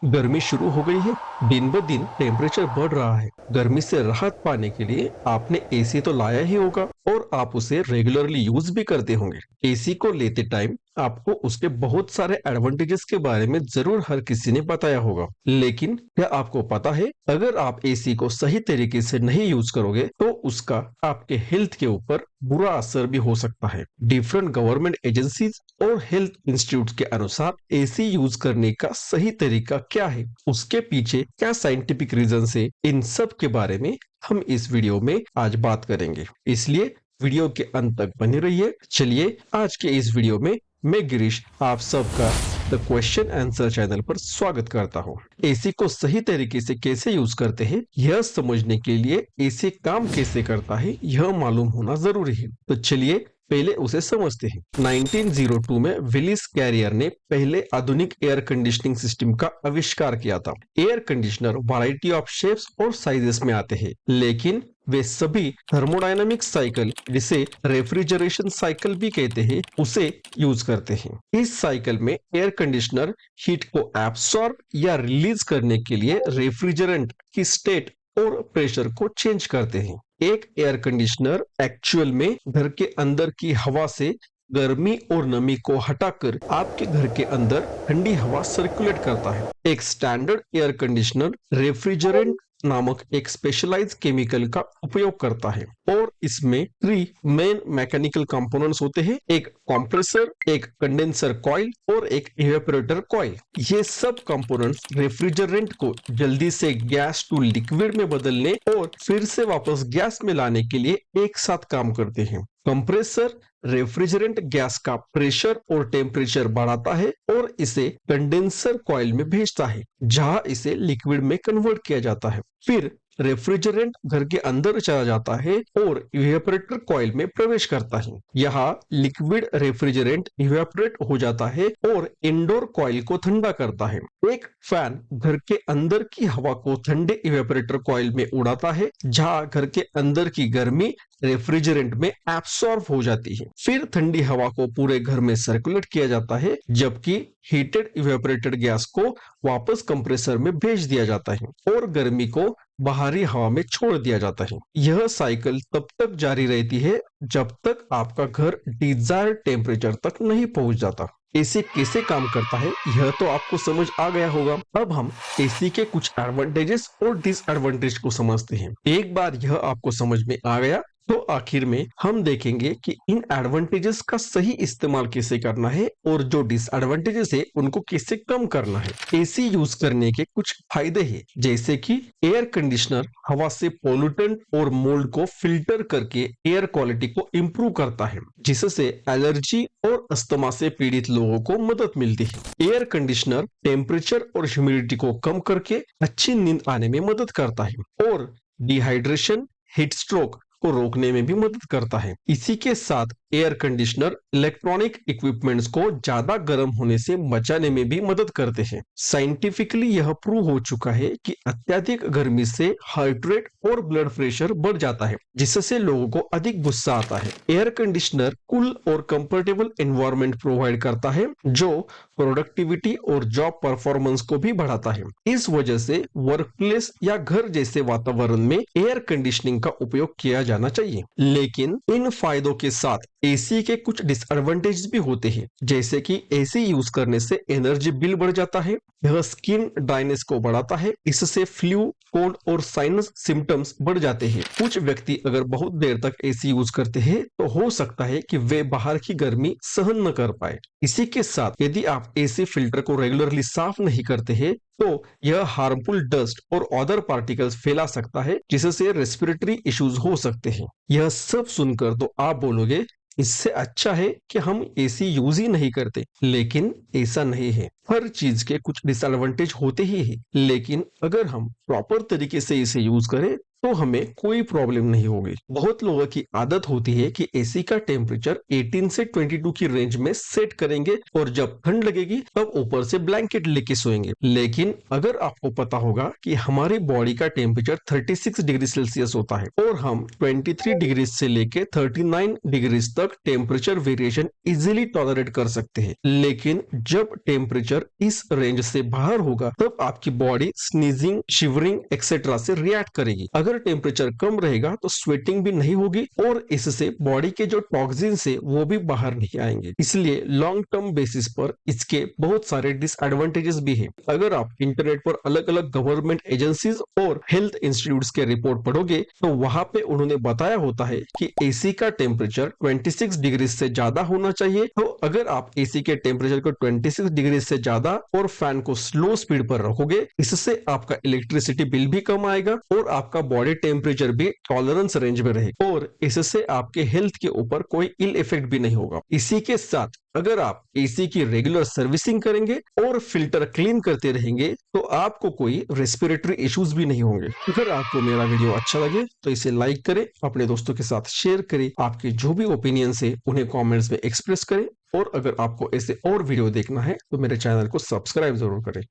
गर्मी शुरू हो गई है। दिन ब दिन टेम्परेचर बढ़ रहा है। गर्मी से राहत पाने के लिए आपने एसी तो लाया ही होगा और आप उसे रेगुलरली यूज भी करते होंगे। एसी को लेते टाइम आपको उसके बहुत सारे एडवांटेजेस के बारे में जरूर हर किसी ने बताया होगा। लेकिन क्या आपको पता है, अगर आप एसी को सही तरीके से नहीं यूज करोगे तो उसका आपके हेल्थ के ऊपर बुरा असर भी हो सकता है। डिफरेंट गवर्नमेंट एजेंसीज और हेल्थ इंस्टीट्यूट के अनुसार एसी यूज करने का सही तरीका क्या है, उसके पीछे क्या साइंटिफिक रीजन है, इन सब के बारे में हम इस वीडियो में आज बात करेंगे। इसलिए वीडियो के अंत तक बने रहिए। चलिए आज के इस वीडियो में मैं गिरीश आप सबका द क्वेश्चन आंसर चैनल पर स्वागत करता हूँ। एसी को सही तरीके से कैसे यूज करते हैं, यह समझने के लिए एसी काम कैसे करता है यह मालूम होना जरूरी है। तो चलिए पहले उसे समझते हैं। 1902 में विलिस कैरियर ने पहले आधुनिक एयर कंडीशनिंग सिस्टम का आविष्कार किया था। Air conditioner variety of shapes और साइजेस में आते हैं, लेकिन वे सभी थर्मोडायनामिक साइकिल, जिसे रेफ्रिजरेशन साइकिल भी कहते हैं, उसे यूज करते हैं। इस साइकिल में एयर कंडीशनर हीट को एब्सॉर्ब या रिलीज करने के लिए रेफ्रिजरेंट की स्टेट और प्रेशर को चेंज करते हैं। एक एयर कंडीशनर एक्चुअल में घर के अंदर की हवा से गर्मी और नमी को हटाकर आपके घर के अंदर ठंडी हवा सर्कुलेट करता है। एक स्टैंडर्ड एयर कंडीशनर रेफ्रिजरेंट नामक एक स्पेशलाइज्ड केमिकल का उपयोग करता है और इसमें 3 मेन मैकेनिकल कंपोनेंट्स होते हैं, एक कंप्रेसर, एक कंडेंसर कॉइल और एक इवेपोरेटर कॉइल। ये सब कंपोनेंट्स रेफ्रिजरेंट को जल्दी से गैस टू लिक्विड में बदलने और फिर से वापस गैस में लाने के लिए एक साथ काम करते हैं। कंप्रेसर रेफ्रिजरेंट गैस का प्रेशर और टेम्परेचर बढ़ाता है और इसे कंडेंसर कॉइल में भेजता है, जहां इसे लिक्विड में कन्वर्ट किया जाता है। फिर रेफ्रिजरेंट घर के अंदर चला जाता है और इवेपोरेटर कॉइल में प्रवेश करता है। यहाँ लिक्विड रेफ्रिजरेंट इवेपोरेट हो जाता है और इंडोर कॉइल को ठंडा करता है। एक फैन घर के अंदर की हवा को ठंडे इवेपोरेटर कॉइल में उड़ाता है, जहाँ घर के अंदर की गर्मी रेफ्रिजरेंट में एब्सॉर्ब हो जाती है। फिर ठंडी हवा को पूरे घर में सर्कुलेट किया जाता है, जबकि हीटेड इवेपोरेटेड गैस को वापस कंप्रेसर में भेज दिया जाता है और गर्मी को बाहरी हवा में छोड़ दिया जाता है। यह साइकिल तब तक जारी रहती है जब तक आपका घर डिजायर्ड टेम्परेचर तक नहीं पहुंच जाता। एसी कैसे काम करता है यह तो आपको समझ आ गया होगा। अब हम एसी के कुछ एडवांटेजेस और डिसएडवांटेज को समझते हैं। एक बार यह आपको समझ में आ गया तो आखिर में हम देखेंगे कि इन एडवांटेजेस का सही इस्तेमाल कैसे करना है और जो डिसएडवांटेजेस है उनको कैसे कम करना है। एसी यूज करने के कुछ फायदे हैं, जैसे कि एयर कंडीशनर हवा से पोल्यूटेंट और मोल्ड को फिल्टर करके एयर क्वालिटी को इम्प्रूव करता है, जिससे एलर्जी और अस्थमा से पीड़ित लोगों को मदद मिलती है। एयर कंडीशनर टेम्परेचर और ह्यूमिडिटी को कम करके अच्छी नींद आने में मदद करता है और डिहाइड्रेशन, हीट स्ट्रोक को रोकने में भी मदद करता है। इसी के साथ एयर कंडीशनर इलेक्ट्रॉनिक इक्विपमेंट्स को ज्यादा गर्म होने से बचाने में भी मदद करते हैं। साइंटिफिकली यह प्रूव हो चुका है कि अत्यधिक गर्मी से हार्ट रेट और ब्लड प्रेशर बढ़ जाता है, जिससे लोगों को अधिक गुस्सा आता है। एयर कंडीशनर कूल और कंफर्टेबल एनवायरनमेंट प्रोवाइड करता है, जो प्रोडक्टिविटी और जॉब परफॉर्मेंस को भी बढ़ाता है। इस वजह से वर्क प्लेस या घर जैसे वातावरण में एयर कंडीशनिंग का उपयोग किया जाना चाहिए। लेकिन इन फायदों के साथ एसी के कुछ डिसएडवांटेज भी होते हैं, जैसे कि एसी यूज करने से एनर्जी बिल बढ़ जाता है, यह स्किन ड्राइनेस को बढ़ाता है, इससे फ्लू, कोल्ड और साइनस सिम्टम्स बढ़ जाते हैं। कुछ व्यक्ति अगर बहुत देर तक एसी यूज करते हैं तो हो सकता है कि वे बाहर की गर्मी सहन न कर पाए। इसी के साथ यदि आप एसी फिल्टर को रेगुलरली साफ नहीं करते हैं तो यह हार्मफुल डस्ट और अदर पार्टिकल्स फैला सकता है, जिससे रेस्पिरेटरी इश्यूज हो सकते हैं। यह सब सुनकर तो आप बोलोगे इससे अच्छा है कि हम एसी यूज ही नहीं करते, लेकिन ऐसा नहीं है। हर चीज के कुछ डिसएडवांटेज होते ही है, लेकिन अगर हम प्रॉपर तरीके से इसे यूज करें तो हमें कोई प्रॉब्लम नहीं होगी। बहुत लोगों की आदत होती है कि एसी का टेम्परेचर 18 से 22 की रेंज में सेट करेंगे और जब ठंड लगेगी तब ऊपर से ब्लैंकेट लेके सोएंगे। लेकिन अगर आपको पता होगा कि हमारी बॉडी का टेम्परेचर 36 डिग्री सेल्सियस होता है और हम 23 डिग्री से लेके 39 डिग्री तक टेम्परेचर वेरिएशन इजीली टॉलरेट कर सकते हैं। लेकिन जब टेम्परेचर इस रेंज से बाहर होगा तब आपकी बॉडी स्नीजिंग, शिवरिंग एक्सेट्रा से रिएक्ट करेगी। अगर टेम्परेचर कम रहेगा तो स्वेटिंग भी नहीं होगी और इससे बॉडी के जो टॉक्सिन्स है वो भी बाहर नहीं आएंगे। इसलिए लॉन्ग टर्म बेसिस पर इसके बहुत सारे डिसएडवांटेजेस भी हैं। अगर आप इंटरनेट पर अलग अलग गवर्नमेंट एजेंसीज और हेल्थ इंस्टीट्यूट्स के रिपोर्ट पढ़ोगे तो वहां पे उन्होंने बताया होता है कि एसी का टेम्परेचर 26 डिग्री से ज्यादा होना चाहिए। तो अगर आप एसी के टेम्परेचर को 26 डिग्री से ज्यादा और फैन को स्लो स्पीड पर रखोगे, इससे आपका इलेक्ट्रिसिटी बिल भी कम आएगा और आपका बॉडी टेम्परेचर भी टॉलरेंस रेंज में रहेगा और इससे आपके हेल्थ के ऊपर कोई इल इफेक्ट भी नहीं होगा। इसी के साथ अगर आप एसी की रेगुलर सर्विसिंग करेंगे और फिल्टर क्लीन करते रहेंगे तो आपको कोई रेस्पिरेटरी इश्यूज भी नहीं होंगे। अगर आपको मेरा वीडियो अच्छा लगे तो इसे लाइक करें, अपने दोस्तों के साथ शेयर करें, आपके जो भी ओपिनियंस है उन्हें कमेंट्स में एक्सप्रेस करें और अगर आपको ऐसे और वीडियो देखना है तो मेरे चैनल को सब्सक्राइब जरूर करें।